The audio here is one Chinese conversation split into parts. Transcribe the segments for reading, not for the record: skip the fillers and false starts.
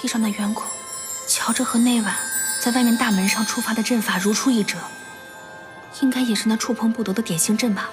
地上的圆孔，瞧着和那晚在外面大门上触发的阵法如出一辙，应该也是那触碰不得的点星阵吧。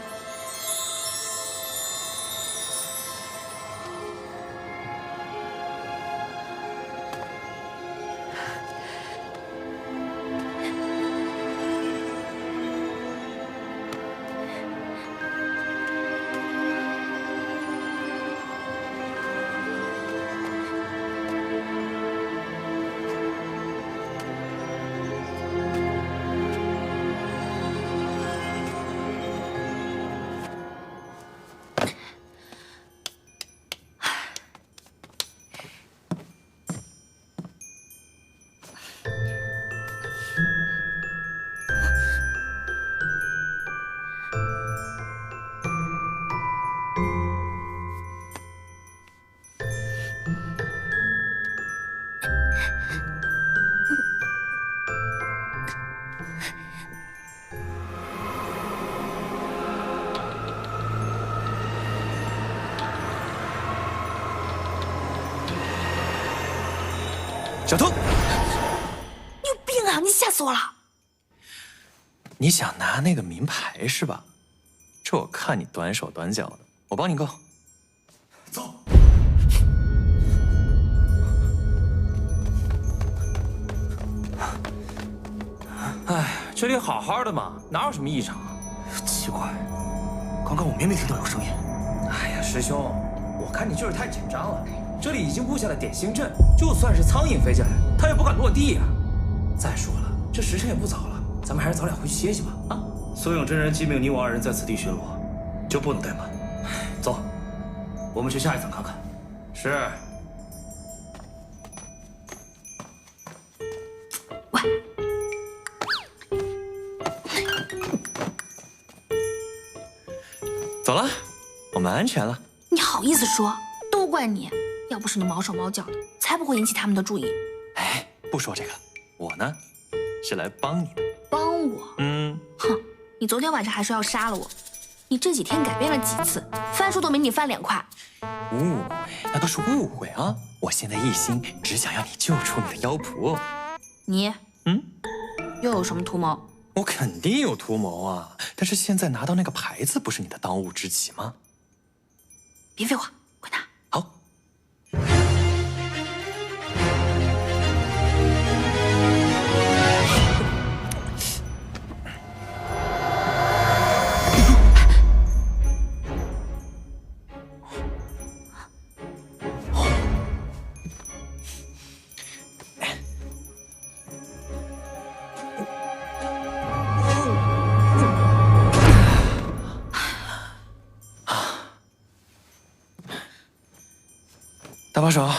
小偷，你有病啊！你吓死我了！你想拿那个名牌是吧？这我看你短手短脚的，我帮你够。走。哎，这里好好的嘛，哪有什么异常啊？奇怪，刚刚我明明听到有声音。哎呀，师兄，我看你就是太紧张了。这里已经布下了点星阵，就算是苍蝇飞进来，它也不敢落地呀。再说了，这时辰也不早了，咱们还是早点回去歇息吧。啊！苏永真人既命你我二人在此地巡逻，就不能怠慢。走，我们去下一层看看。是。喂。 走了，我们安全了。你好意思说？都怪你！要不是你毛手毛脚的，才不会引起他们的注意。哎，不说这个了，我呢是来帮你的。帮我？哼！你昨天晚上还说要杀了我，你这几天改变了几次，翻书都没你翻脸快。误会，那都是误会啊！我现在一心只想要你救出你的妖仆。你，又有什么图谋？我肯定有图谋啊！但是现在拿到那个牌子，不是你的当务之急吗？别废话，快拿！好。搭把手。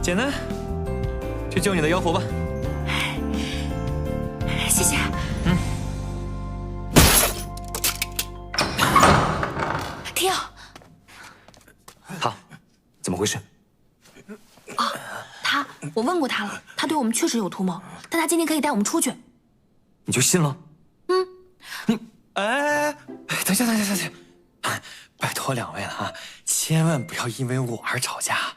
简单，去救你的妖狐吧。谢谢。停！他怎么回事？我问过他了，他对我们确实有图谋，但他今天可以带我们出去。你就信了？哎，等下，拜托两位了啊，千万不要因为我而吵架。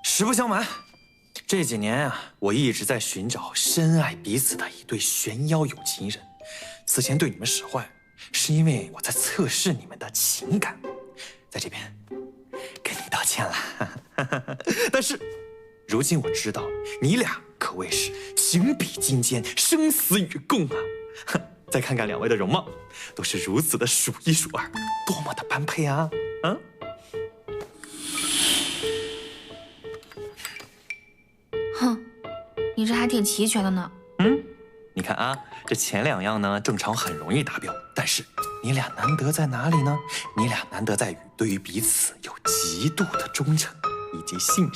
实不相瞒，这几年啊，我一直在寻找深爱彼此的一对玄妖有情人。此前对你们使坏，是因为我在测试你们的情感，在这边跟你道歉了。但是，如今我知道你俩可谓是情比金坚，生死与共啊！再看看两位的容貌，都是如此的数一数二，多么的般配啊！哼，你这还挺齐全的呢。你看啊，这前2样呢，正常很容易达标，但是你俩难得在哪里呢？你俩难得在于对于彼此有极度的忠诚以及信任。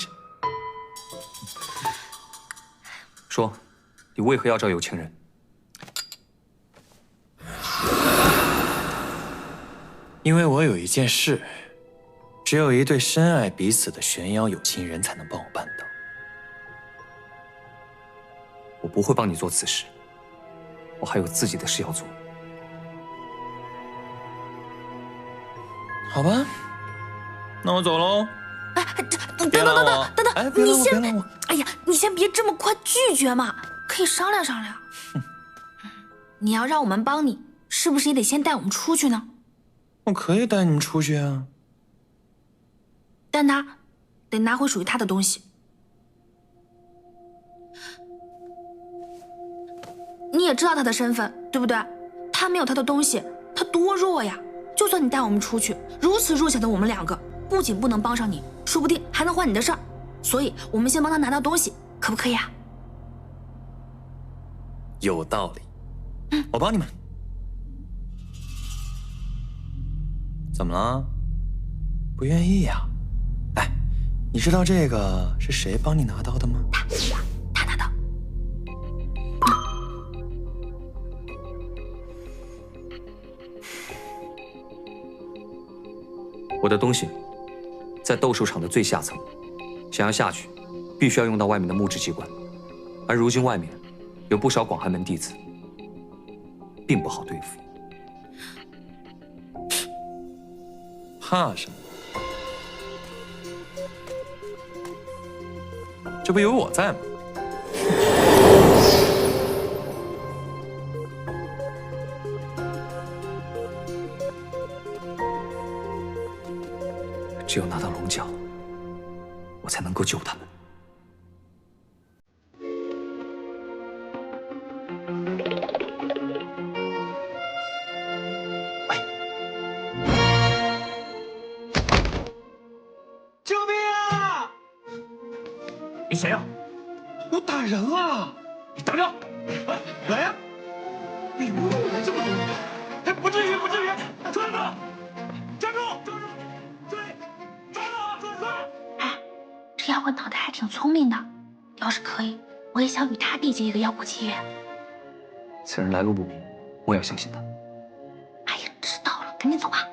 说，你为何要找有情人？因为我有一件事，只有一对深爱彼此的玄妖有情人才能帮我办到。我不会帮你做此事，我还有自己的事要做。好吧，那我走喽。哎，等别拦我等，哎，别拦我，别你先拦我。哎呀，你先别这么快拒绝嘛，可以商量商量。你要让我们帮你，是不是也得先带我们出去呢？我可以带你们出去啊，但他得拿回属于他的东西。你也知道他的身份，对不对？他没有他的东西，他多弱呀！就算你带我们出去，如此弱小的我们2个，不仅不能帮上你，说不定还能换你的事儿。所以，我们先帮他拿到东西，可不可以啊？有道理。我帮你们。怎么了？不愿意呀？哎，你知道这个是谁帮你拿到的吗？他拿到。我的东西在斗兽场的最下层，想要下去，必须要用到外面的木质机关，而如今外面有不少广寒门弟子，并不好对付。怕什么？这不有我在吗？只有拿到龙角，我才能够救他们。救命啊！你谁呀？我打人啊！你等着！来呀！哎呦，这么多！哎，不至于，不至于！追他！站住！追！抓他！追！哎，这妖怪脑袋还挺聪明的，要是可以，我也想与他缔结一个妖狐契约。此人来路不明，我要相信他。哎呀，知道了，赶紧走吧。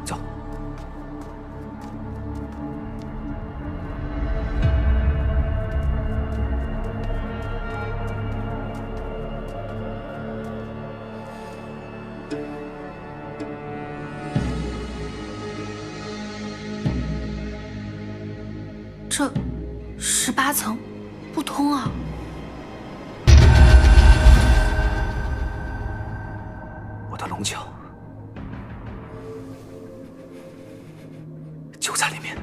走。这18层不通啊！我的龙角就在里面。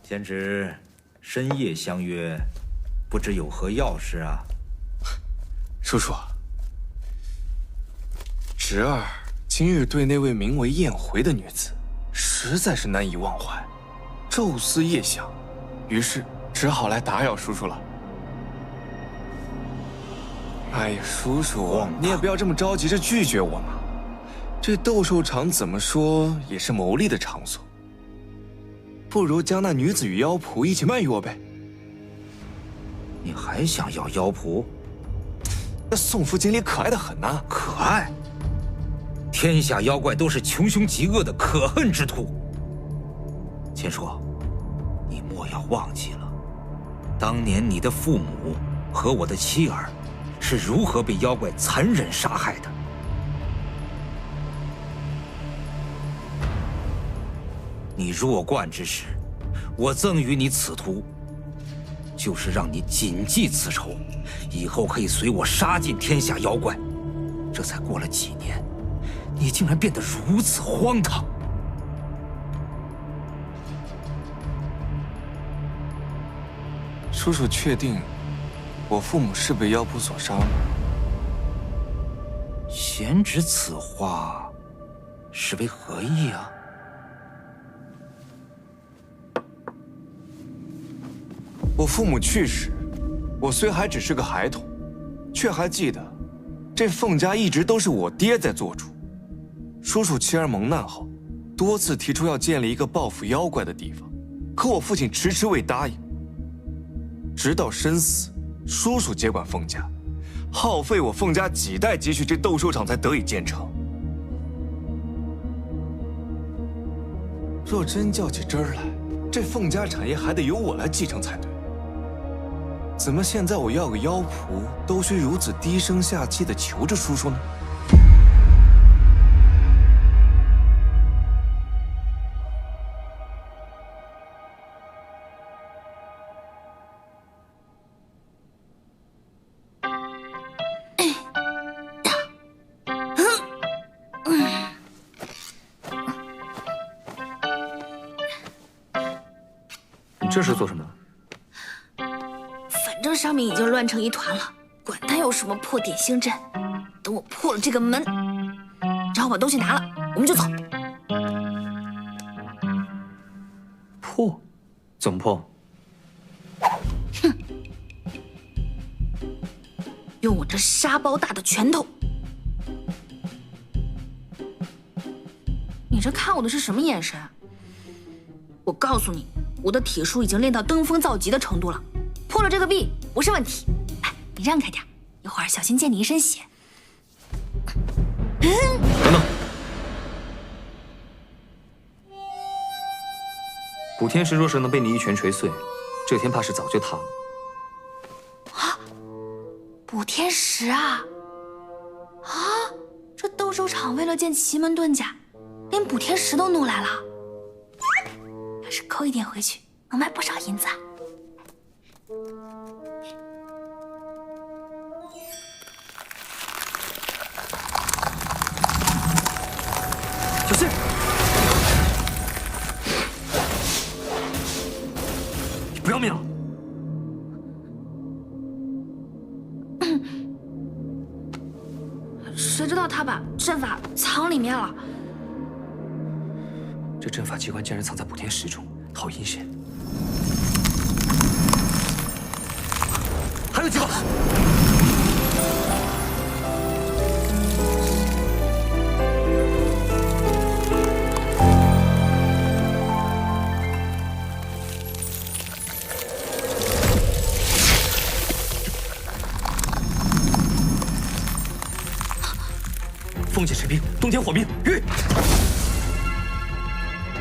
贤侄，深夜相约，不知有何要事啊？叔叔，侄儿今日对那位名为燕回的女子，实在是难以忘怀，昼思夜想，于是只好来打扰叔叔了。哎呀，叔叔，你也不要这么着急着拒绝我嘛。这斗兽场怎么说也是谋利的场所，不如将那女子与妖仆一起卖与我呗。你还想要妖仆？那宋福锦鲤可爱的很呐，可爱？天下妖怪都是穷凶极恶的可恨之徒。千说，你莫要忘记了，当年你的父母和我的妻儿是如何被妖怪残忍杀害的。你弱冠之时，我赠予你此图，就是让你谨记此仇，以后可以随我杀尽天下妖怪。这才过了几年，你竟然变得如此荒唐！叔叔确定我父母是被妖仆所杀吗？贤侄此话是为何意啊？我父母去世，我虽还只是个孩童，却还记得，这凤家一直都是我爹在做主。叔叔妻儿蒙难后，多次提出要建立一个报复妖怪的地方，可我父亲迟迟未答应。直到身死，叔叔接管凤家，耗费我凤家几代积蓄，这斗兽场才得以建成。若真较起真儿来，这凤家产业还得由我来继承才对。怎么现在我要个妖仆，都需如此低声下气地求着叔叔呢？你这是做什么？反正上面已经乱成一团了，管他有什么破点星阵，等我破了这个门，然后把东西拿了，我们就走。破？怎么破？用我这沙包大的拳头。你这看我的是什么眼神？我告诉你，我的体术已经练到登峰造极的程度了，破了这个壁不是问题。哎，你让开点，一会儿小心溅你一身血。等等，补天石若是能被你一拳锤碎，这天怕是早就塌了。啊，补天石啊！啊，这斗兽场为了建奇门遁甲，连补天石都弄来了。要是抠一点回去，能卖不少银子啊。小心！你不要命了？谁知道他把阵法藏里面了？这阵法机关竟然藏在补天石中，好阴险！还有几把。风解水冰，冬天火冰，玉！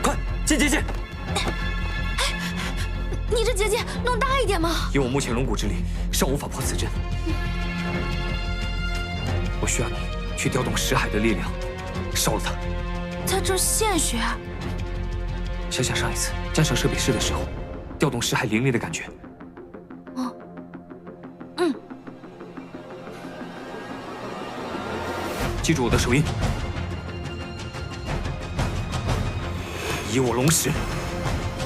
快进！你这结界弄大一点嘛！以我目前龙骨之力，尚无法破此阵。我需要你去调动石海的力量，烧了它。他这献血。想想上一次江上社比试的时候，调动石海灵力的感觉。记住我的手印，以我龙石，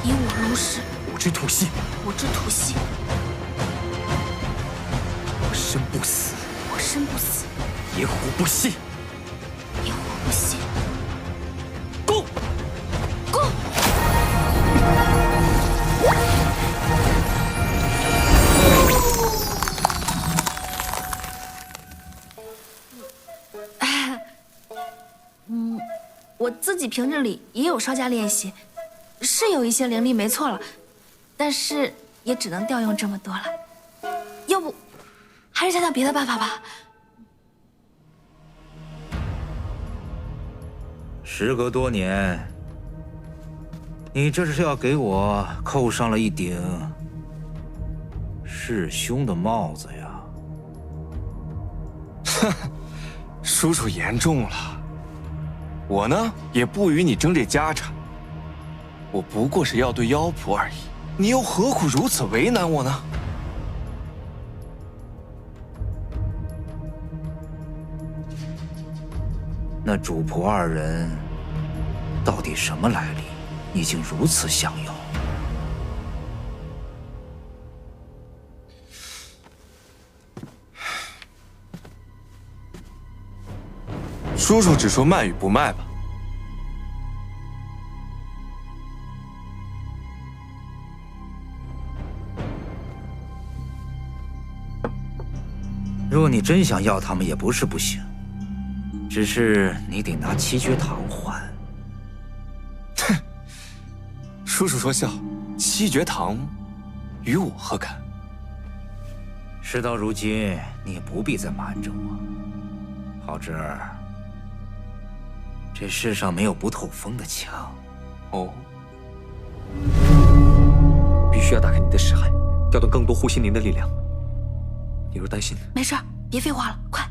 以我龙石，我之吐息，我之吐息，我生不死，我生不死，野虎不息，野虎不息。攻！攻！我自己平日里也有稍加练习，是有一些灵力没错了，但是也只能调用这么多了。要不，还是想想别的办法吧。时隔多年，你这是要给我扣上了一顶弑兄的帽子呀？哼，叔叔言重了。我呢，也不与你争这家产。我不过是要对妖仆而已，你又何苦如此为难我呢？那主仆二人到底什么来历？你竟如此想要？叔叔只说卖与不卖吧。若你真想要他们，也不是不行，只是你得拿7绝堂还。叔叔说笑，7绝堂与我何干？事到如今，你也不必再瞒着我。浩之儿，这世上没有不透风的墙。哦，必须要打开你的识海，调动更多护心灵的力量。你若担心，没事，别废话了，快！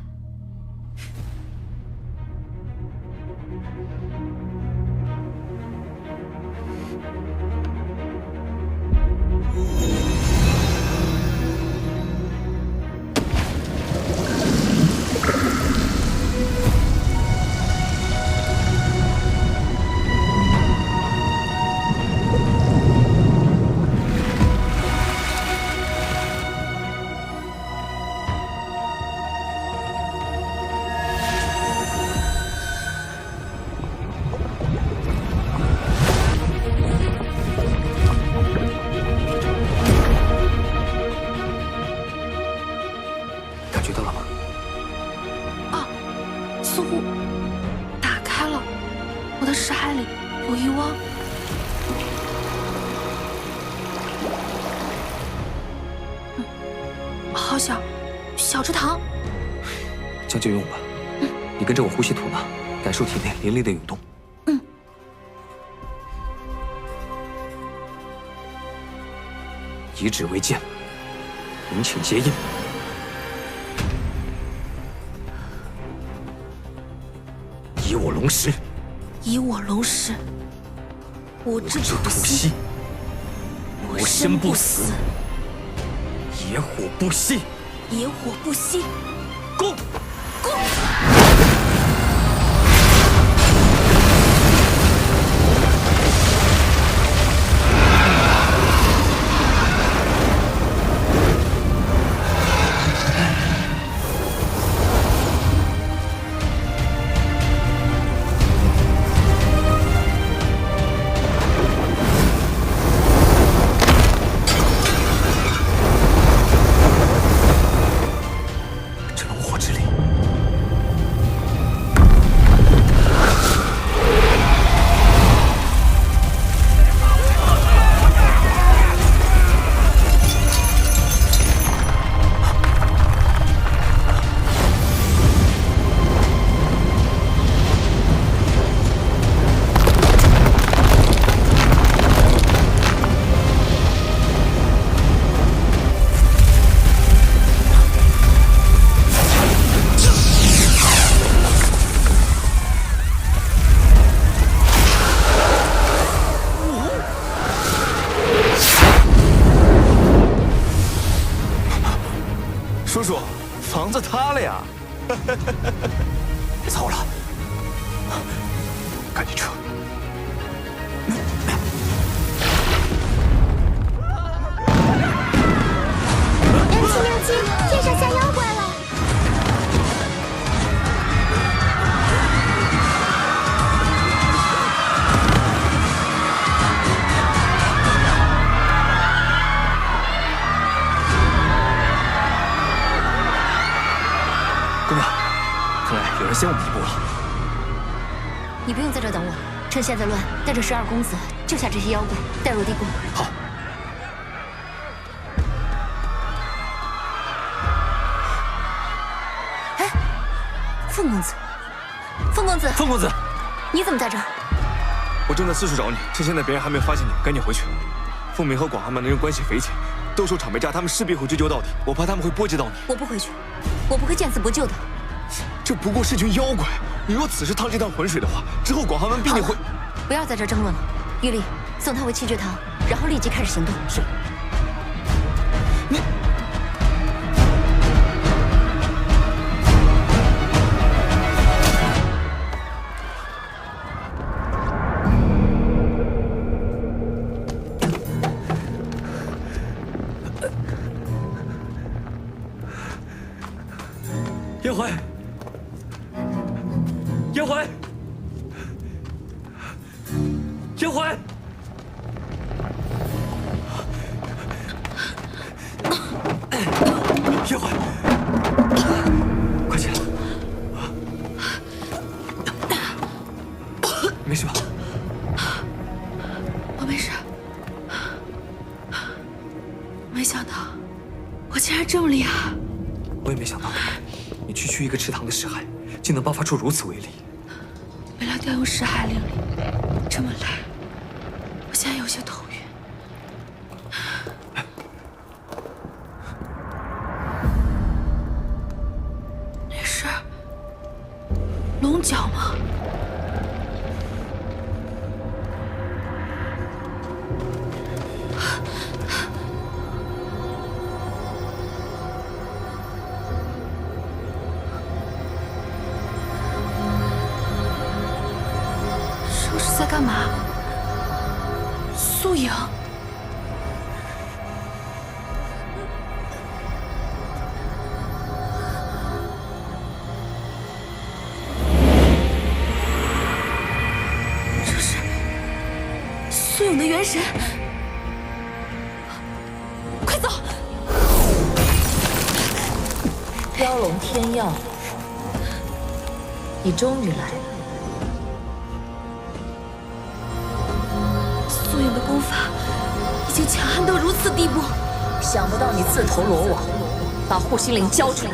似乎打开了，我的识海里有遗汪。好小，小池塘。将就用吧。你跟着我呼吸吐纳，感受体内灵力的涌动。以指为剑，明请结印。以我龙石，以我龙石，我之吐息，我身不死，野火不息，野火不息，攻！攻！叔叔，房子塌了呀！糟了，赶紧撤！676七，天上下妖怪了！姑娘，看来有人先我们一步了。你不用在这等我，趁现在乱，带着12公子救下这些妖怪，带入地宫。好。哎，凤公子，凤公子，凤公子，你怎么在这儿？我正在四处找你，趁现在别人还没有发现你，赶紧回去。凤鸣和广寒门的人关系匪浅，斗兽场被炸，他们势必会追究到底。我怕他们会波及到你。我不回去，我不会见死不救的。这不过是群妖怪，你若此时趟这趟浑水的话，之后广寒门必定会……不要在这争论了。玉丽，送他回器具堂，然后立即开始行动。是。叶怀，叶怀，叶怀，叶怀，快起来！没事吧？我没事。没想到，我竟然这么厉害。我也没想到，你区区一个池塘的尸骸，竟能爆发出如此威力。为了调用尸骸灵力，这么累，我现在有些头晕。那是龙角吗？这是在干嘛？宿营？这是苏勇的元神！快走！妖龙天耀，你终于来了。苏勇的功法已经强悍到如此地步，想不到你自投罗网，把护心灵交出来。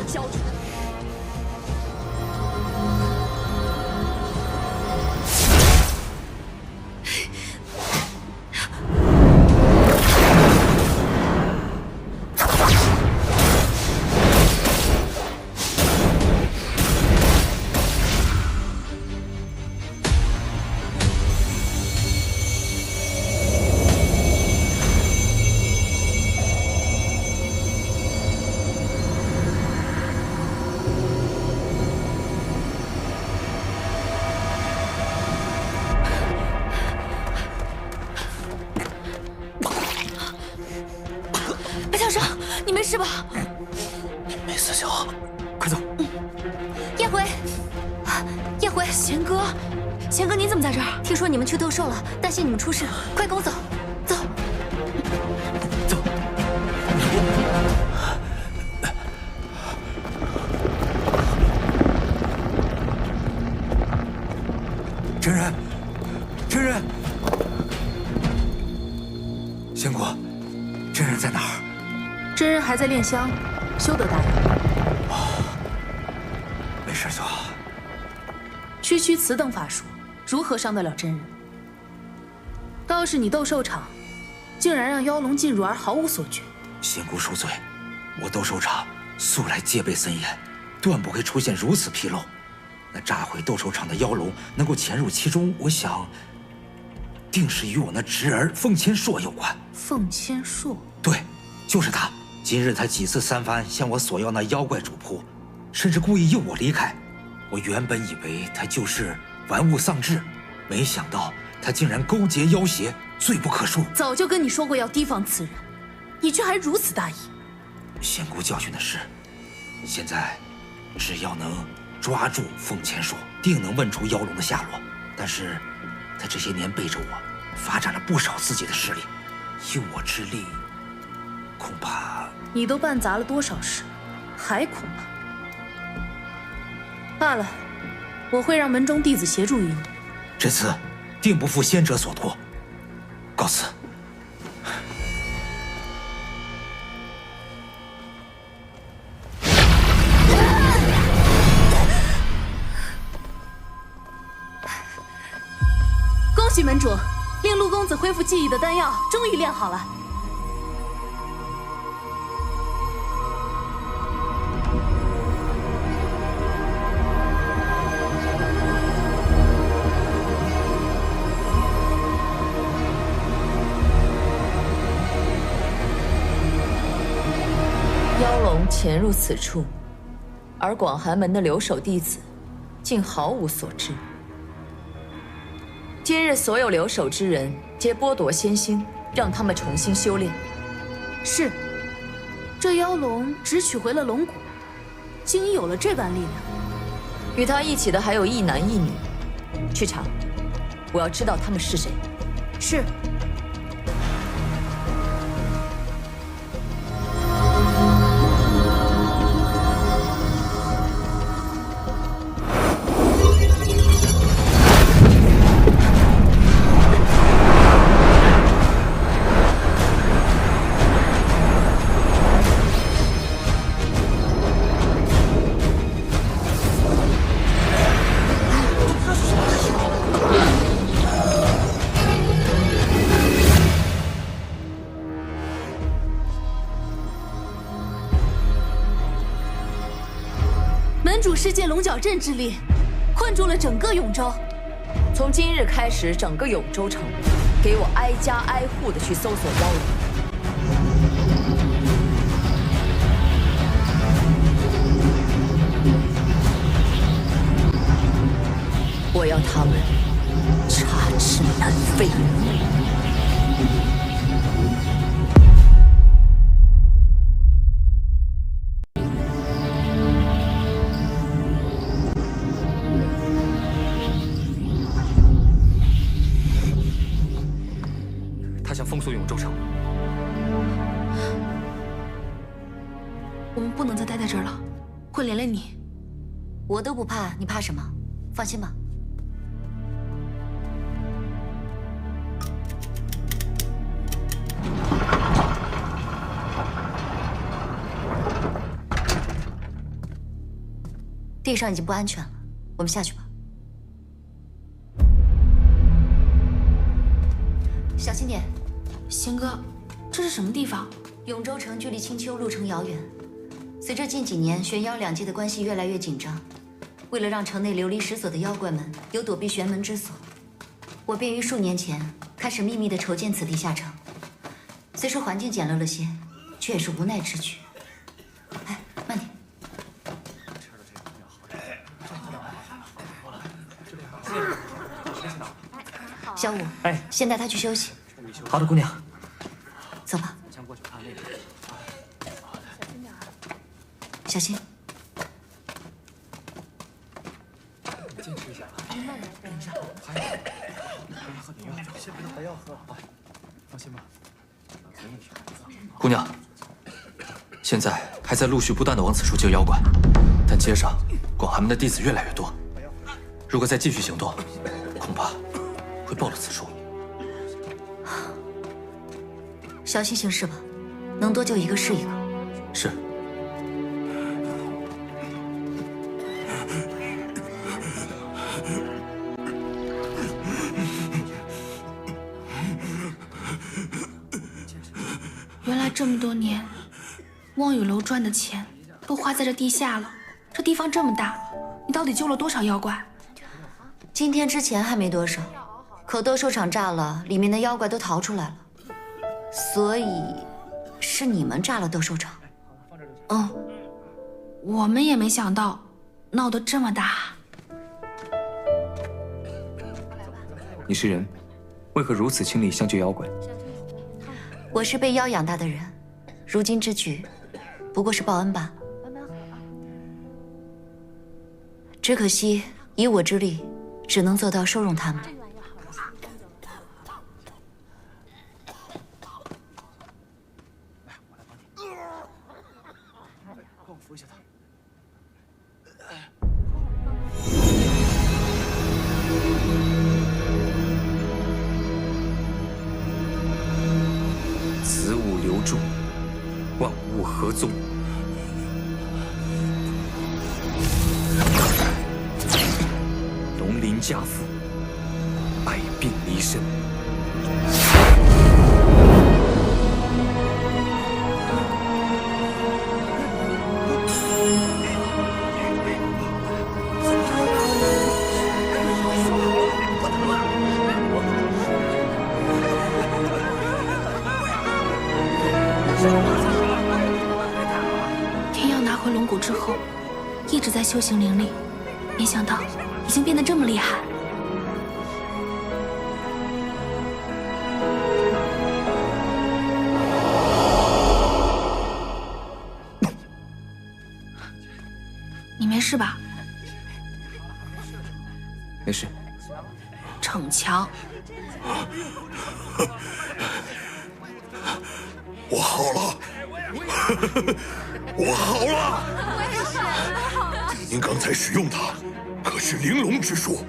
白强生，你没事吧？没事就好，快走。叶回，叶回，贤哥，贤哥，你怎么在这儿？听说你们去斗兽了，担心你们出事，快跟我走，走。走。真人，真人，仙姑，真人在哪儿？真人还在炼香，休得大意。没事就好。区区此等法术，如何伤得了真人？倒是你斗兽场，竟然让妖龙进入而毫无所觉。仙姑恕罪，我斗兽场素来戒备森严，断不会出现如此纰漏。那炸毁斗兽场的妖龙能够潜入其中，我想，定是与我那侄儿凤千硕有关。凤千硕，对，就是他。今日他几次三番向我索要那妖怪主仆，甚至故意诱我离开。我原本以为他就是玩物丧志，没想到他竟然勾结妖邪，罪不可恕。早就跟你说过要提防此人，你却还如此大意。仙姑教训的是，现在只要能抓住凤千硕，定能问出妖龙的下落。但是，他这些年背着我，发展了不少自己的势力，以我之力，恐怕……你都办砸了多少事，还恐怕？罢了，我会让门中弟子协助于你。这次定不负先者所托。告辞。恭喜门主，令陆公子恢复记忆的丹药终于炼好了。妖龙潜入此处，而广寒门的留守弟子竟毫无所知。今日所有留守之人皆剥夺仙星，让他们重新修炼。是，这妖龙只取回了龙骨，竟有了这般力量。与他一起的还有一男一女，去查，我要知道他们是谁。是。门主施借龙角阵之力，困住了整个永州。从今日开始，整个永州城，给我挨家挨户的去搜索妖龙。我要他们插翅难飞。他想封锁永州城。我们不能再待在这儿了，会连累你。我都不怕，你怕什么？放心吧。地上已经不安全了，我们下去吧。小心点。贤哥，这是什么地方？永州城距离青丘路程遥远，随着近几年玄妖两界的关系越来越紧张，为了让城内流离失所的妖怪们有躲避玄门之所，我便于数年前开始秘密地筹建此地下城。虽说环境简陋了些，却也是无奈之举。哎，慢点。小五，哎，先带他去休息。好的，姑娘。走吧。小心。坚持一下，等一下，还要喝点药，先别还要喝，放心吧，没问题。姑娘，现在还在陆续不断的往此处救妖怪，但街上广寒门的弟子越来越多，如果再继续行动，恐怕会暴露此处。小心行事吧，能多救一个是一个。是。原来这么多年，望雨楼赚的钱都花在这地下了。这地方这么大，你到底救了多少妖怪？今天之前还没多少，可斗兽场炸了，里面的妖怪都逃出来了，所以是你们炸了斗兽场。哦，我们也没想到闹得这么大。你是人，为何如此倾力相救妖怪？我是被妖养大的人，如今之举，不过是报恩罢了。只可惜，以我之力，只能做到收容他们。帮我扶一下他。此物留住，万物合宗。龙鳞驾父，百病离身。龙谷之后，一直在修行灵力，没想到已经变得这么厉害。你没事吧？没事。逞强。我好了，我好了。您刚才使用它，可是玲珑之术。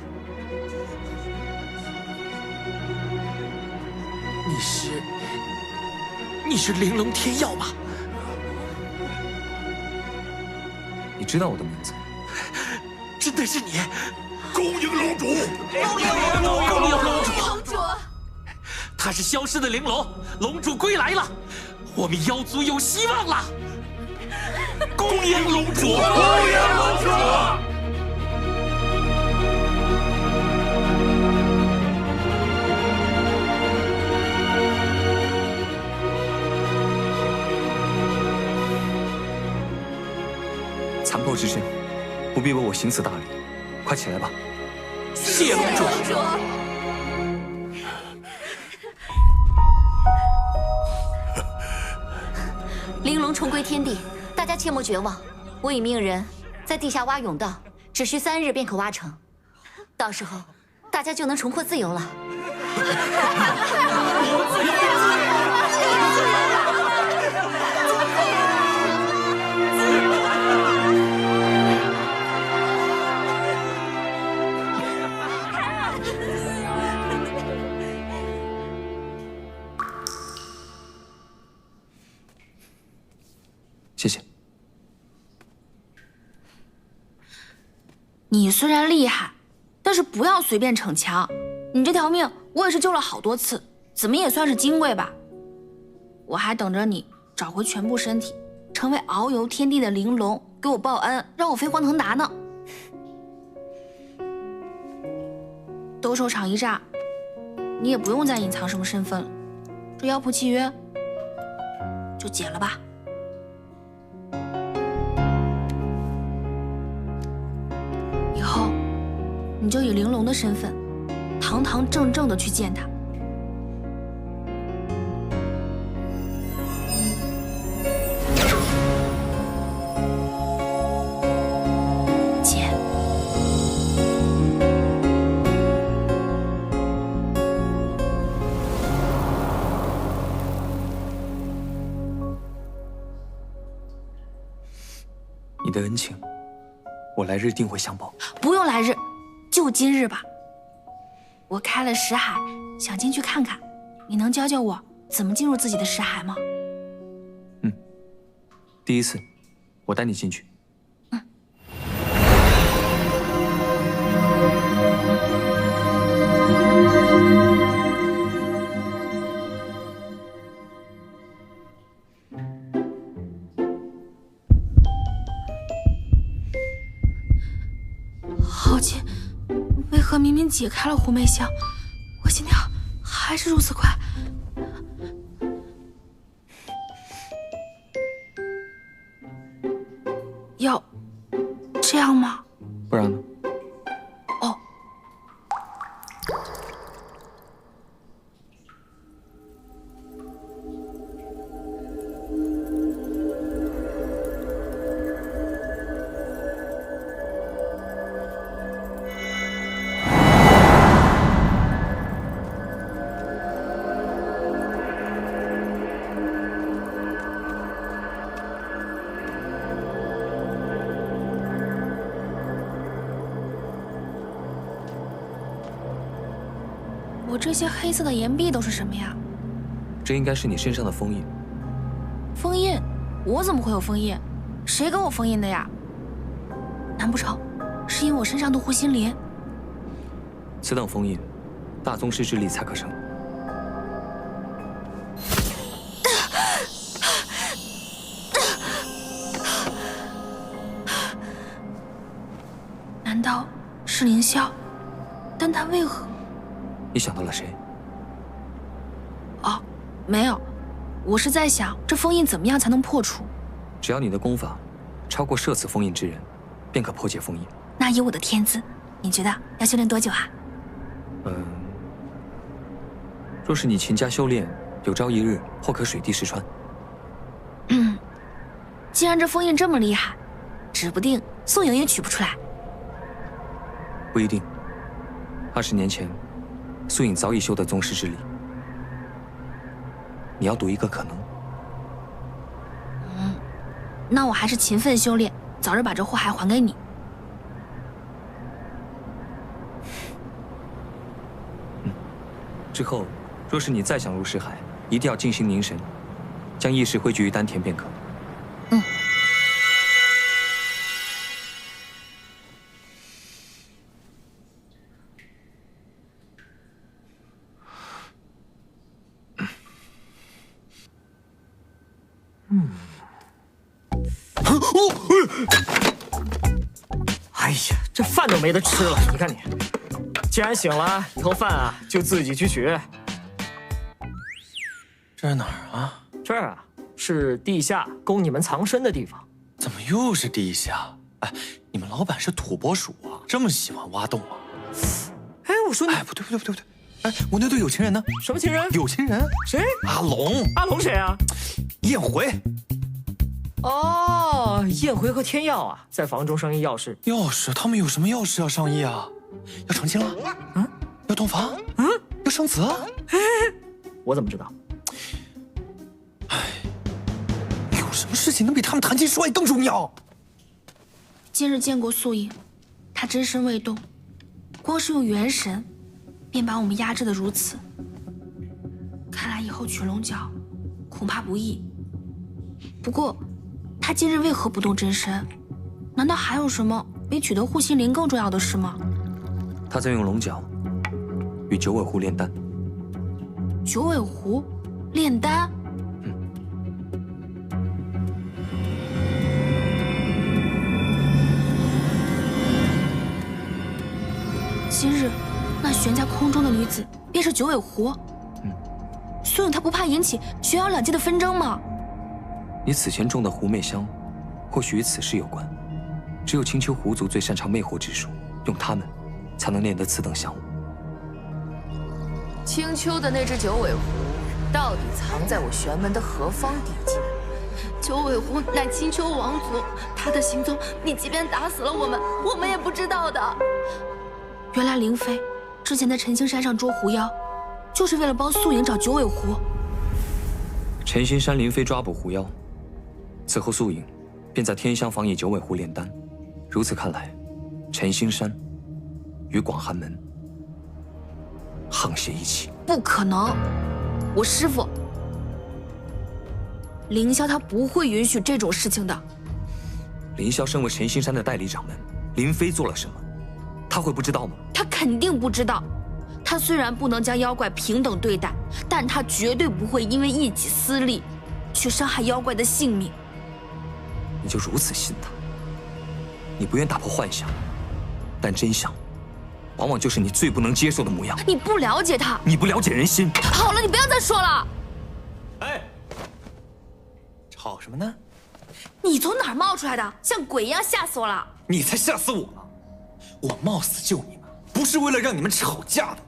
你是玲珑天耀吧？你知道我的名字？真的是你！恭迎龙主！恭迎龙主！他是消失的玲珑，龙主归来了，我们妖族有希望了！恭迎龙主！恭迎龙主！残破之身，不必为我行此大礼，快起来吧。谢龙主。玲珑重归天地，大家切莫绝望。我已命人在地下挖甬道，只需3日便可挖成。到时候，大家就能重获自由了。谢谢。你虽然厉害，但是不要随便逞强。你这条命我也是救了好多次，怎么也算是金贵吧？我还等着你找回全部身体，成为遨游天地的玲珑，给我报恩，让我飞黄腾达呢。斗兽场一炸，你也不用再隐藏什么身份了，这妖仆契约就解了吧。以后你就以玲珑的身份，堂堂正正的去见他。见。你的恩情，我来日定会相报。不用来日，就今日吧。我开了识海，想进去看看，你能教教我怎么进入自己的识海吗？第一次，我带你进去。好奇，为何明明解开了狐媚香，我心跳还是如此快？要这样吗？不然呢？哦。我这些黑色的岩壁都是什么呀？这应该是你身上的封印。封印？我怎么会有封印？谁给我封印的呀？难不成是因为我身上的护心莲？此等封印，大宗师之力才可成。难道是凌霄？但他为何？你想到了谁？哦，没有，我是在想这封印怎么样才能破除。只要你的功法超过摄此封印之人，便可破解封印。那以我的天资，你觉得要修炼多久啊？若是你勤加修炼，有朝一日或可水滴石穿。既然这封印这么厉害，指不定素影也取不出来。不一定。20年前，素影早已修得宗师之力。你要赌一个可能。那我还是勤奋修炼，早日把这祸害还给你。之后，若是你再想入识海，一定要静心凝神，将意识汇聚于丹田便可。哎呀，这饭都没得吃了！你看你，既然醒了，以后饭啊就自己去取。这是哪儿啊？这儿啊是地下供你们藏身的地方。怎么又是地下？哎，你们老板是土拨鼠啊，这么喜欢挖洞啊？哎，我说你，哎，不对，哎，我那对有情人呢？什么情人？有情人？谁？阿龙。阿龙谁啊？燕回。哦，燕回和天耀啊，在房中商议要事。要事？他们有什么要事要商议啊？要成亲了？要洞房？要生子？我怎么知道？有什么事情能比他们谈情说爱更重要？今日见过素影，她真身未动，光是用元神，便把我们压制得如此。看来以后取龙角，恐怕不易。不过，她今日为何不动真身？难道还有什么比取得护心灵更重要的事吗？他在用龙角与九尾狐炼丹。九尾狐炼丹？今日那悬在空中的女子便是九尾狐。素影她不怕引起玄瑶两界的纷争吗？你此前种的狐媚香，或许与此事有关。只有青丘狐族最擅长魅惑之术，用它们才能炼得此等香物。青丘的那只九尾狐，到底藏在我玄门的何方地界？九尾狐乃青丘王族，他的行踪，你即便打死了我们也不知道的。原来灵妃之前在晨星山上捉狐妖，就是为了帮素影找九尾狐。晨星山林妃抓捕狐妖，此后素影便在天香坊以九尾狐炼丹。如此看来，晨星山与广寒门沆瀣一气。不可能，我师父凌霄他不会允许这种事情的。凌霄身为晨星山的代理掌门，林妃做了什么，他会不知道吗？他肯定不知道。他虽然不能将妖怪平等对待，但他绝对不会因为一己私利去伤害妖怪的性命。你就如此信他？你不愿打破幻想，但真相往往就是你最不能接受的模样。你不了解他，你不了解人心。好了，你不要再说了。哎，吵什么呢？你从哪儿冒出来的？像鬼一样，吓死我了！你才吓死我呢！我冒死救你们，不是为了让你们吵架的。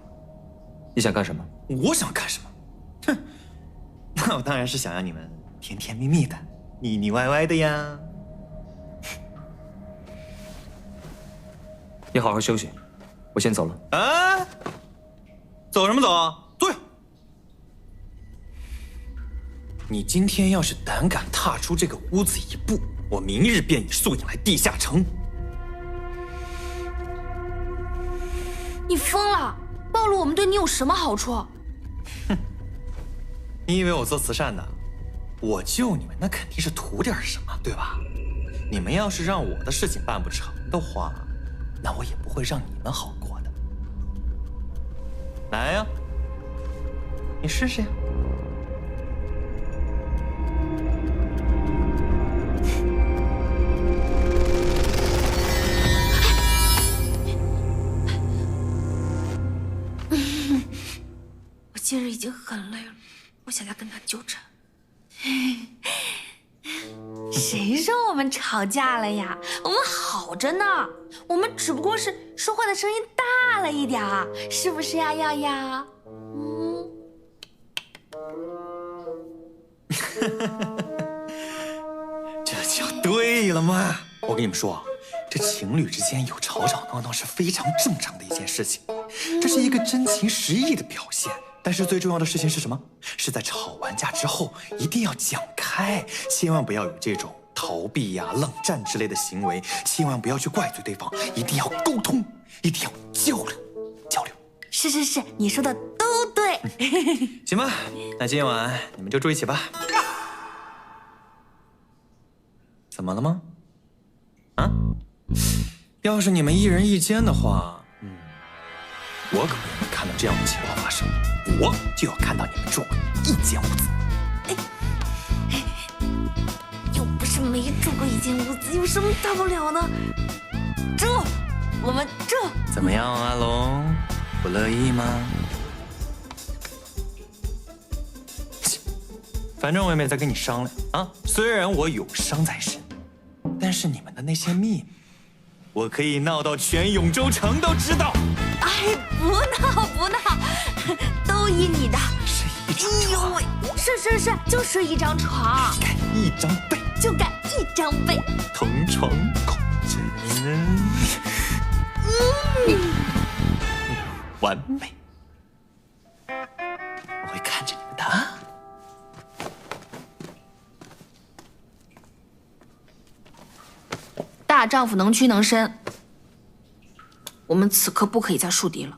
你想干什么？我想干什么？哼，那我当然是想让你们甜甜蜜蜜的，腻腻歪歪的呀。你好好休息，我先走了。啊，走什么走？对，你今天要是胆敢踏出这个屋子一步，我明日便以素影来地下城。你疯了！暴露我们对你有什么好处？哼，你以为我做慈善的？我救你们那肯定是图点什么，对吧？你们要是让我的事情办不成的话，那我也不会让你们好过的。来呀，你试试呀。我今日已经很累了，我想要跟他纠缠。谁说我们吵架了呀？我们好着呢，我们只不过是说话的声音大了一点儿，是不是呀，耀耀？这就对了嘛！我跟你们说，这情侣之间有吵吵闹闹是非常正常的一件事情，这是一个真情实意的表现。但是最重要的事情是什么？是在吵完架之后一定要讲开，千万不要有这种逃避呀、冷战之类的行为，千万不要去怪罪对方，一定要沟通，一定要交流。是，你说的都对。行吧，那今晚你们就住一起吧。怎么了吗？啊？要是你们一人一间的话，我可不愿意看到这样的情况发生。我就要看到你们住一间屋子。又不是没住过一间屋子，有什么大不了呢？我们住。怎么样，阿龙？不乐意吗？反正我也没再跟你商量啊。虽然我有伤在身，但是你们的那些秘密，我可以闹到全永州城都知道。哎，不闹，都依你的。睡一张床。哎呦喂，是，就睡一张床。盖一张被。就盖一张被。同床共枕。完美，我会看着你们的啊。大丈夫能屈能伸，我们此刻不可以再树敌了。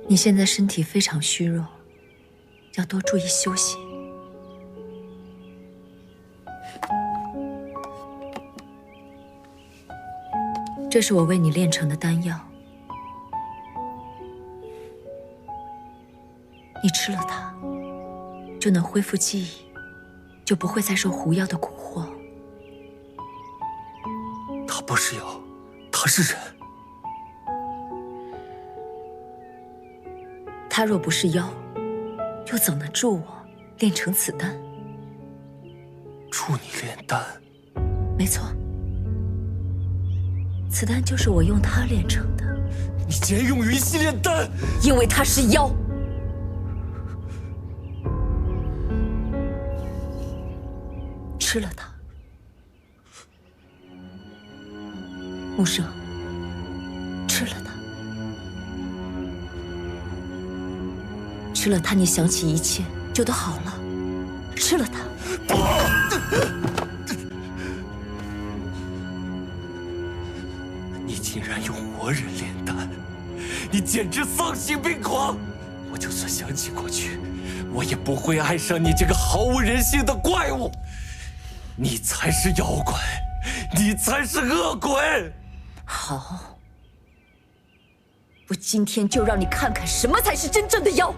你现在身体非常虚弱，要多注意休息。这是我为你炼成的丹药，你吃了它，就能恢复记忆，就不会再受狐妖的蛊惑。他不是妖，他是人。他若不是妖，又怎能助我炼成此丹？助你炼丹？没错，此丹就是我用它炼成的。你竟然用云溪炼丹？因为他是妖。吃了它，木生，吃了它。吃了它，你想起一切就都好了。吃了它。你竟然用活人炼丹，你简直丧心病狂！我就算想起过去，我也不会爱上你这个毫无人性的怪物。你才是妖怪，你才是恶鬼！好，我今天就让你看看什么才是真正的妖。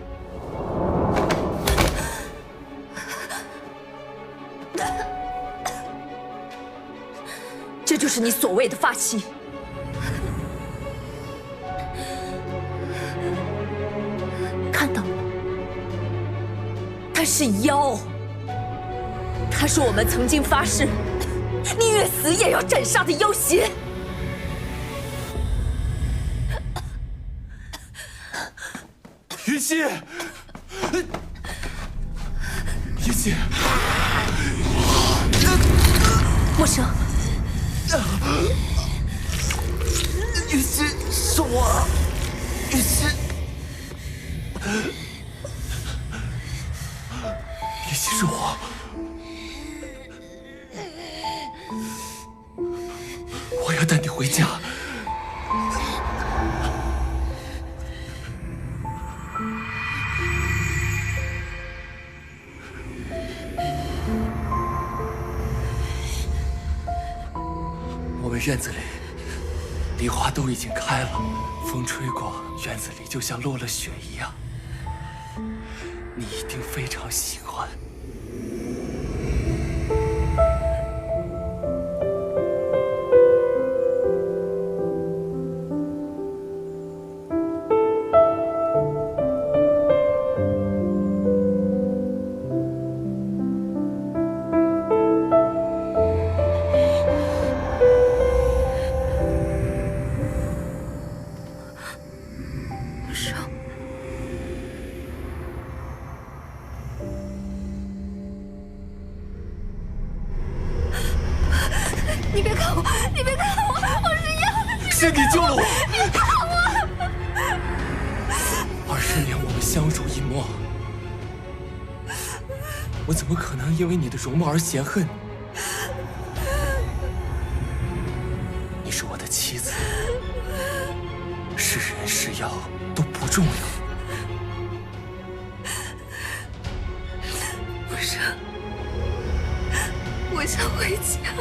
这就是你所谓的发妻。看到了，他是妖。他是我们曾经发誓，宁愿死也要斩杀的妖邪。云溪，云溪，莫生。云溪，是我，云溪，云溪是我，我要带你回家。们院子里梨花都已经开了，风吹过，院子里就像落了雪一样。你一定非常喜欢。你别看我，你别看我，我是妖！是你救了我！你看我！20年我们相濡以沫，我怎么可能因为你的容貌而嫌恨？你是我的妻子，是人是妖都不重要。不是，我想回家。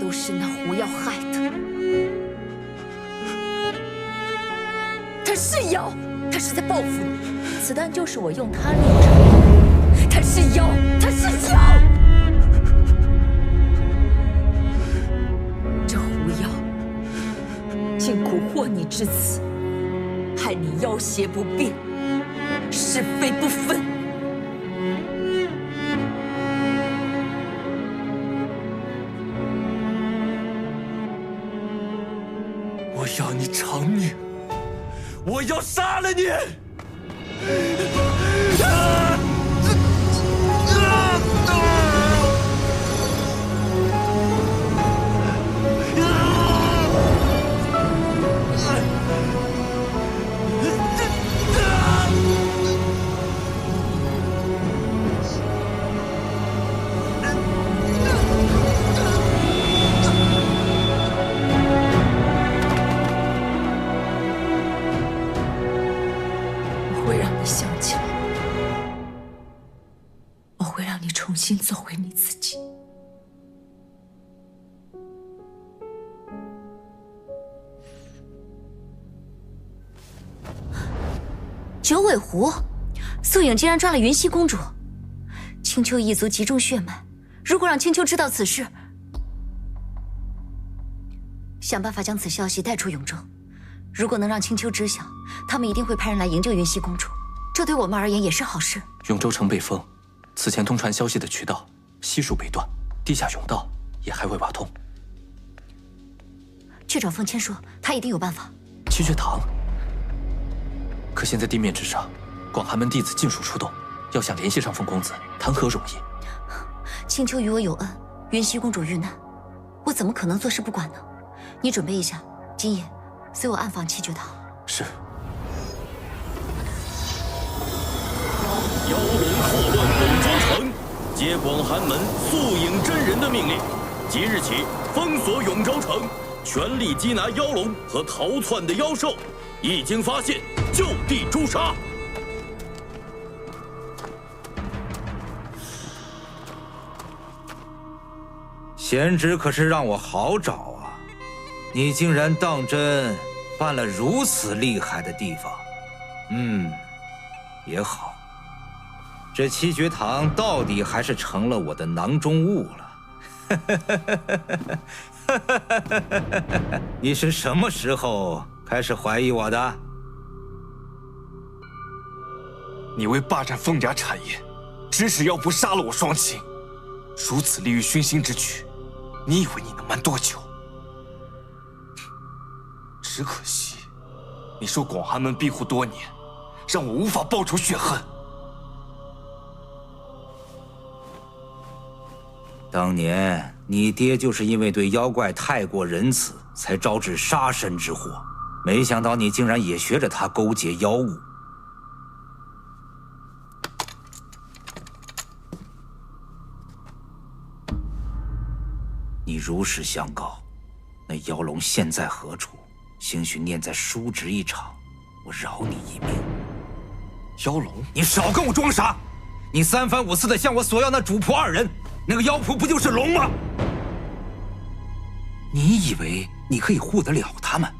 都是那狐妖害的。他是妖，他是在报复你。此丹就是我用它炼成的。他是妖，他是妖。这狐妖竟蛊惑你至此，害你妖邪不辨，是非不分。我要你偿命！我要杀了你！重新做回你自己。九尾狐，素影竟然抓了云溪公主。青丘一族集中血脉，如果让青丘知道此事，想办法将此消息带出永州。如果能让青丘知晓，他们一定会派人来营救云溪公主，这对我们而言也是好事。永州城被封，此前通传消息的渠道悉数被断，地下甬道也还未瓦通。去找凤千说，他一定有办法。七绝堂，可现在地面之上，广寒门弟子尽数出动，要想联系上凤公子，谈何容易？青丘与我有恩，云溪公主遇难，我怎么可能坐视不管呢？你准备一下，今夜随我暗访七绝堂。是。妖龙祸乱永州城，接广寒门素影真人的命令，即日起封锁永州城，全力缉拿妖龙和逃窜的妖兽，一经发现就地诛杀。贤侄可是让我好找啊！你竟然当真办了如此厉害的地方，也好。这七绝堂到底还是成了我的囊中物了。你是什么时候开始怀疑我的？你为霸占凤家产业，指使妖仆杀了我双亲，如此利欲熏心之举，你以为你能瞒多久？只可惜，你受广寒门庇护多年，让我无法报仇雪恨。当年你爹就是因为对妖怪太过仁慈，才招致杀身之祸。没想到你竟然也学着他勾结妖物。你如实相告，那妖龙现在何处？兴许念在叔侄一场，我饶你一命。妖龙，你少跟我装傻！你三番五次的向我索要那主仆二人，那个妖仆不就是龙吗？你以为你可以护得了他们？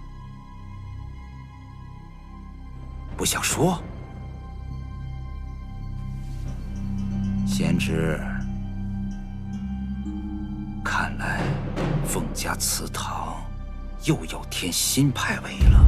不想说？贤侄，看来凤家祠堂又要添新派位了。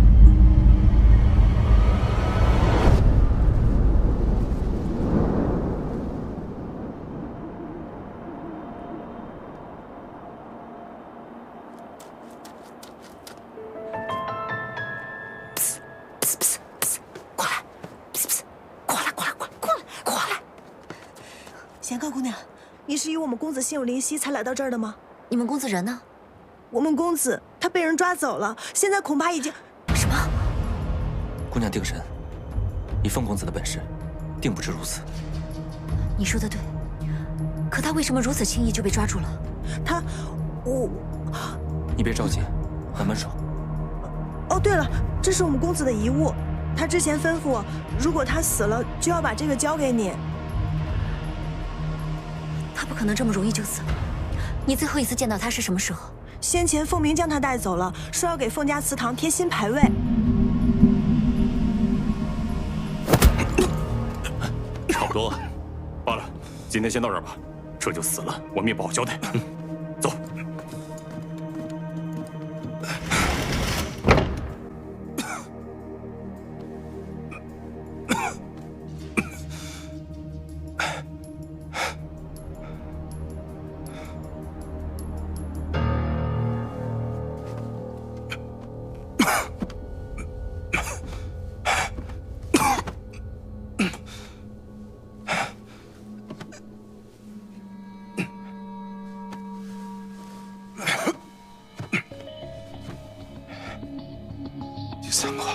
贤客姑娘，你是与我们公子心有灵犀才来到这儿的吗？你们公子人呢？我们公子他被人抓走了，现在恐怕已经……什么？姑娘定神，以凤公子的本事，定不至如此。你说的对，可他为什么如此轻易就被抓住了？你别着急，慢慢说。哦，对了，这是我们公子的遗物，他之前吩咐我，如果他死了，就要把这个交给你。他不可能这么容易就死了。你最后一次见到他是什么时候？先前凤鸣将他带走了，说要给凤家祠堂添新牌位。差不多了，罢了，今天先到这儿吧。这就死了，我们也不好交代。走。第三块。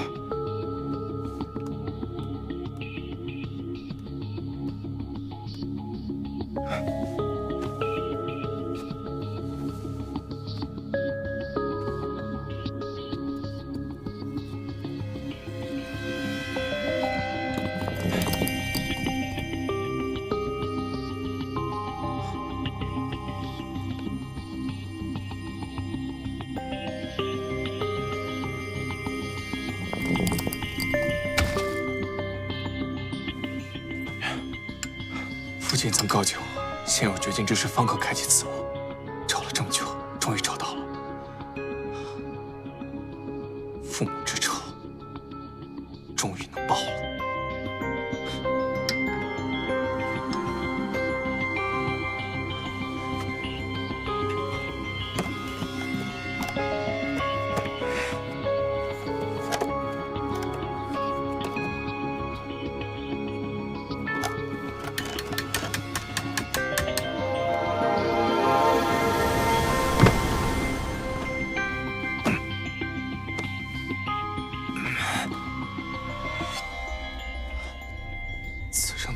父亲曾告诫我，先有绝境之事，方可开启此墓。找了这么久，终于找到了。父母之仇，终于能报了。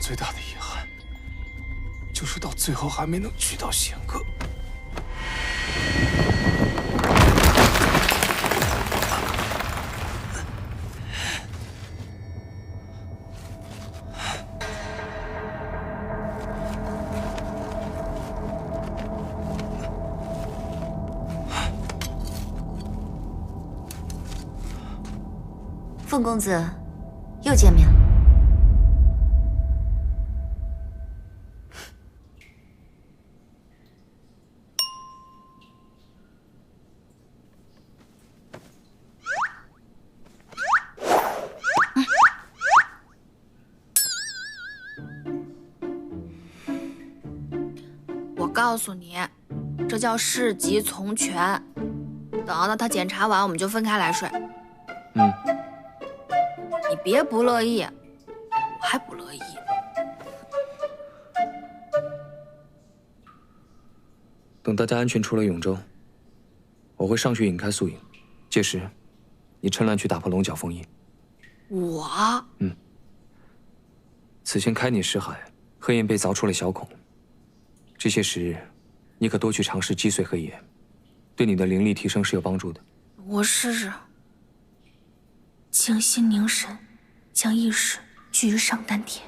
最大的遗憾，就是到最后还没能娶到贤客。凤公子，又见面了。我告诉你，这叫事急从权。等到他检查完，我们就分开来睡。嗯，你别不乐意，我还不乐意。等大家安全出了永州，我会上去引开宿营，届时你趁乱去打破龙角封印。我？嗯。此前开你识海，黑焰被凿出了小孔，这些时日，你可多去尝试击碎黑焰，对你的灵力提升是有帮助的。我试试。静心凝神，将意识聚于上丹田。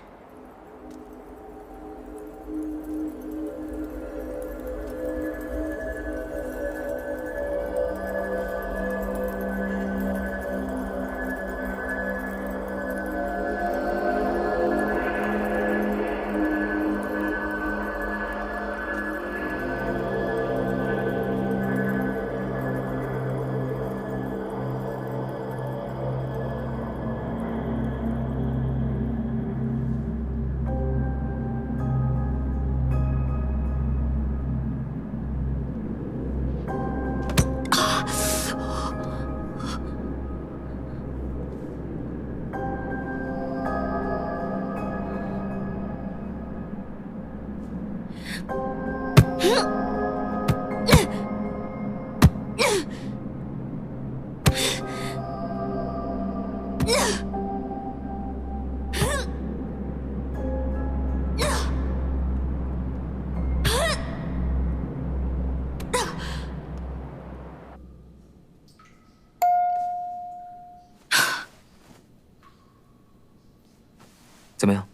怎么样？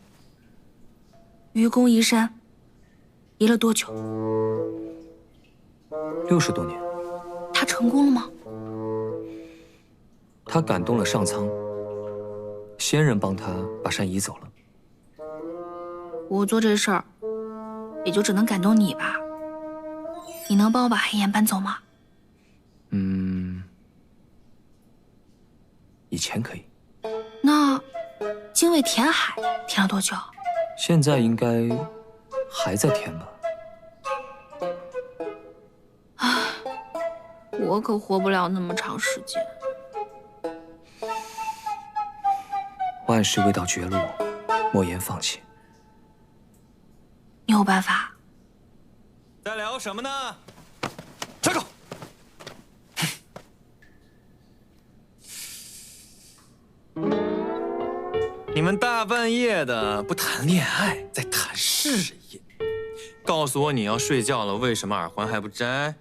愚公移山，移了多久？60多年。他成功了吗？他感动了上苍，仙人帮他把山移走了。我做这事儿，也就只能感动你吧。你能帮我把黑岩搬走吗？以前可以。那精卫填海填了多久？现在应该还在填吧。唉，我可活不了那么长时间。万事未到绝路，莫言放弃。你有办法？在聊什么呢？插口！你们大半夜的不谈恋爱，在谈事业。告诉我你要睡觉了，为什么耳环还不摘？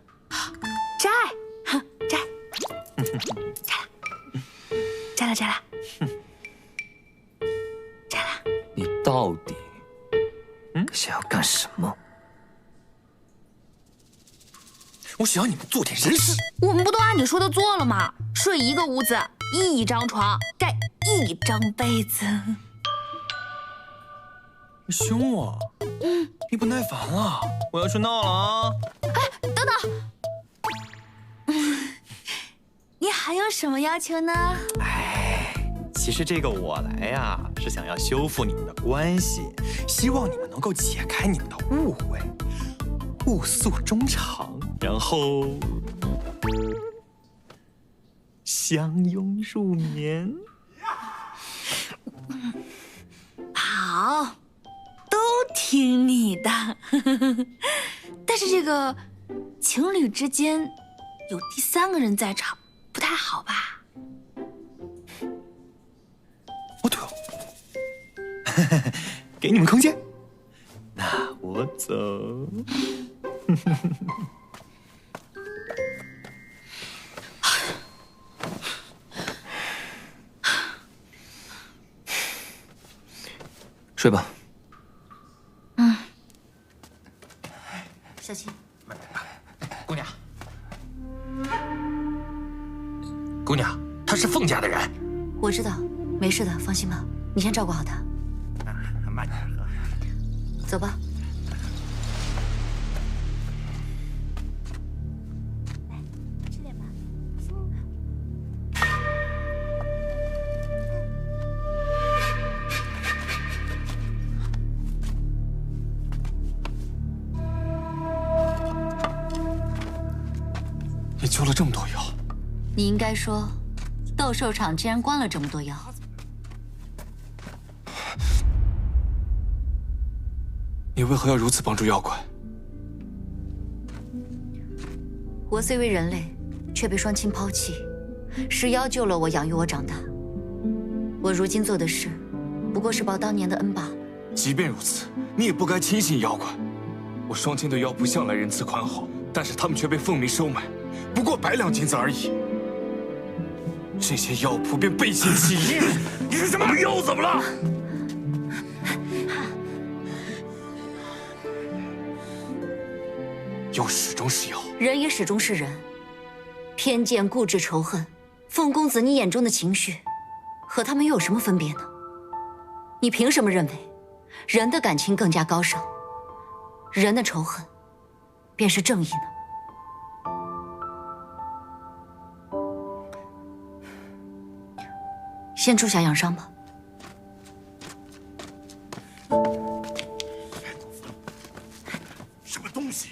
摘，摘，摘了，摘了，摘了。你到底想要干什么？我想要你们做点人事。我们不都按你说的做了吗？睡一个屋子，一张床，盖一张被子。你凶我？你不耐烦了？我要去闹了啊！哎，等等，你还有什么要求呢？哎，其实这个我来呀，是想要修复你们的关系，希望你们能够解开你们的误会，互诉衷肠，然后相拥入眠。好，都听你的。但是这个情侣之间有第三个人在场，不太好吧？哦对哦，给你们空间。那我走。睡吧。小心。姑娘，姑娘，他是凤家的人。我知道，没事的，放心吧。你先照顾好他。慢点喝。走吧。吃点吧。救了这么多妖。你应该说，斗兽场竟然关了这么多妖。你为何要如此帮助妖怪？我虽为人类，却被双亲抛弃，是妖救了我，养育我长大。我如今做的事，不过是报当年的恩罢了。即便如此，你也不该轻信妖怪。我双亲对妖仆向来仁慈宽厚，但是他们却被凤鸣收买，不过100两金子而已。这些妖仆便背信弃义。你是什么妖？怎么了？妖始终是妖，人也始终是人。偏见、固执、仇恨，凤公子，你眼中的情绪，和他们又有什么分别呢？你凭什么认为人的感情更加高尚，人的仇恨便是正义呢？先住下养伤吧。什么东西？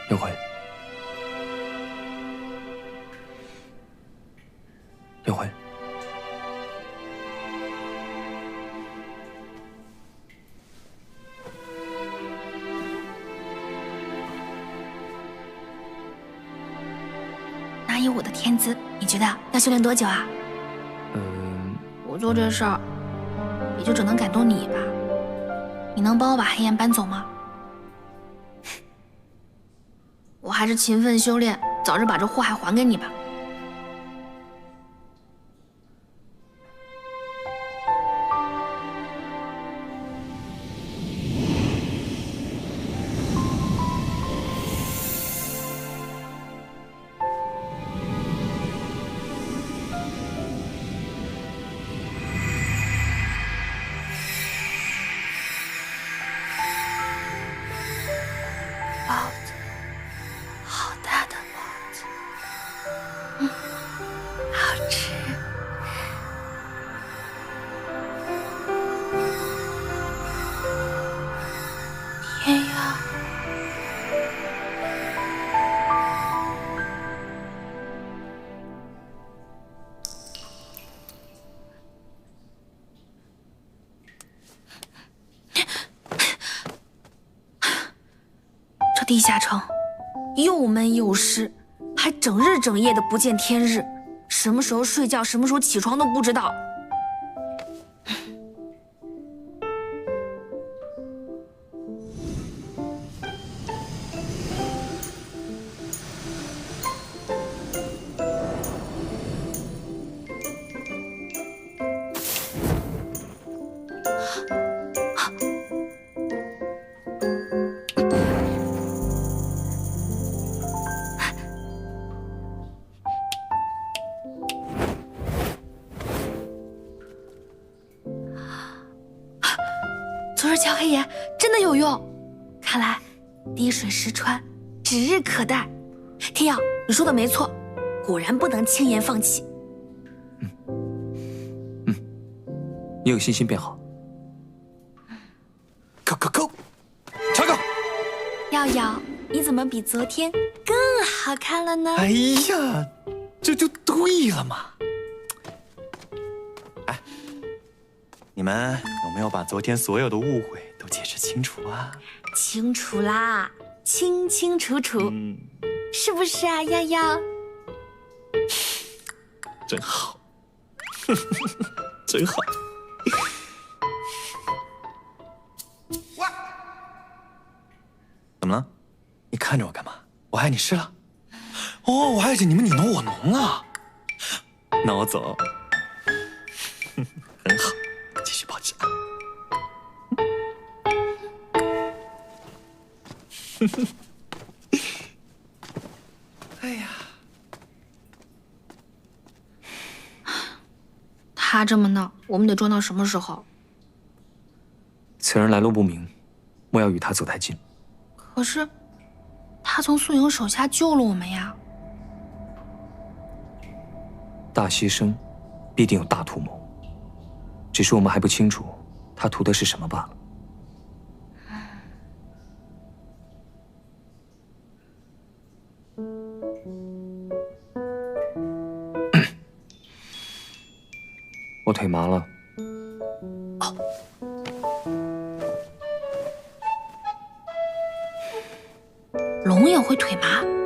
幽辉，幽辉，拿以我的天资，你觉得要修炼多久啊？我做这事儿，也就只能感动你吧。你能帮我把黑焰搬走吗？我还是勤奋修炼，早日把这祸害还给你吧。包子，好大的包子，好吃。天呀！这地下城又闷又湿，还整日整夜的不见天日，什么时候睡觉，什么时候起床都不知道。昨日敲黑岩真的有用，看来滴水石穿，指日可待。天耀，你说的没错，果然不能轻言放弃。你有信心便好。Go， 查岗。耀耀，你怎么比昨天更好看了呢？哎呀，这就对了嘛！哎，你们有没有把昨天所有的误会都解释清楚啊？清楚啦，清清楚楚，是不是啊，耀耀？真好，真好。怎么了？你看着我干嘛？我爱你是了？哦，我爱着你们，你侬我侬了。那我走。很好，继续保持啊。哎呀，他这么闹，我们得装到什么时候？此人来路不明，莫要与他走太近。可是，他从素影手下救了我们呀。大牺牲，必定有大图谋，只是我们还不清楚他图的是什么罢了。我腿麻了。哦。龙也会腿麻？